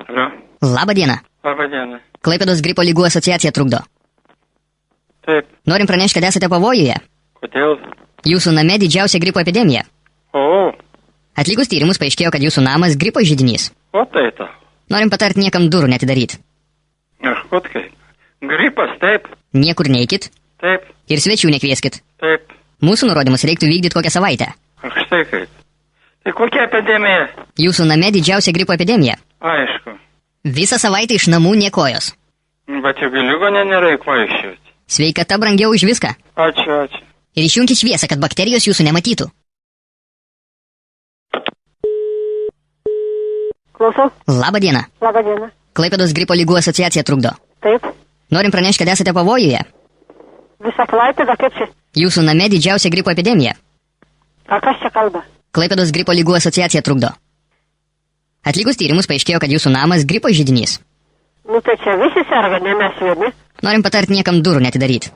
Alio. Labą dieną. Labą dieną. Klaipėdos gripo lygų asociacija trukdo. Taip. Norim pranešti, kad esate pavojuje. Kodėl? Jūsų name didžiausia gripo epidemija. O, Atlikus tyrimus paaiškėjo, kad jūsų namas gripo židinys. o tai ta. Norim patarti niekam durų netidaryti. Aš kot kaip. Gripas, taip. Niekur neikit Taip. ir svečių nekvieskit. Taip. Mūsų nurodymus reiktų vykdyti kokią savaitę. Aš štai kaip. Tai kokia epidemija? Jūsų name didžiausia gripo epidemija. Aišku. Visą savaitę iš namų nė kojos. Bet jau ligonė nereik vaikščioti. Sveikata brangiau už viską. Ačiū, ačiū. Ir išjunkit šviesą, kad bakterijos jūsų nematytų. Klausau. Labą dieną. Labą dieną. Klaipėdos gripo lygų asociacija trukdo. Taip. Norim pranešti, kad esate pavojuje. Visą Klaipėdą, kaip čia? Jūsų name didžiausia gripo epidemija. A kas čia kalba? Klaipėdos gripo lygų asociacija trukdo. Atlikus tyrimus paaiškėjo, kad jūsų namas gripo židinys. Nu tai čia visi serga, ne mes vieni. Norim patarti niekam durų netidaryti.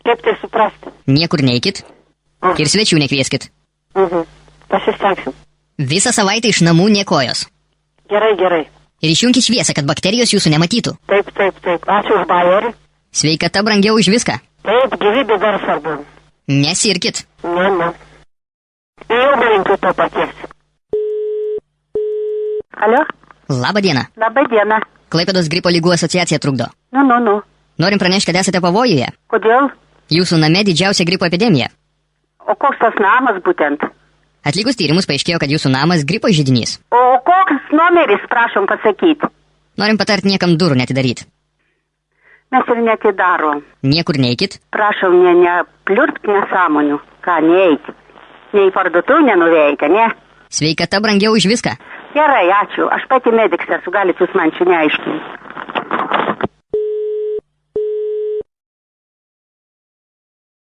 Kaip tai suprasti? Niekur neikit ir svečių nekvieskit. Pasistengsim. Visą savaitę iš namų nė kojos. Gerai, gerai. Ir išjunkit šviesą, kad bakterijos jūsų nematytų. Taip, taip, taip. Ačiū už bajerį. Sveikata brangiau už viską. Taip, gyvybė dar svarbu. Nesirkit. Ne. Jau linkiu to paties. Alio? Labą dieną. Labą dieną. Klaipėdos gripo lygų asociacija trukdo. Nu. Norim pranešti, kad esate pavojuje. Kodėl? Jūsų name didžiausia gripo epidemija. O koks tas namas būtent? Atlikus tyrimus paaiškėjo, kad jūsų namas gripo židinys. O koks numeris, prašom pasakyti? Norim patarti niekam durų netidaryti. Mes ir netidarom. Niekur neikit Prašom, nepliurpt nesąmonių. Ką, neik. Nei parduotuvę nenuveikia, ne? Sveikata brangiau už viską. Gerai, ačiū. Aš pati medikas esu, galit jūs man čia neaiškinti.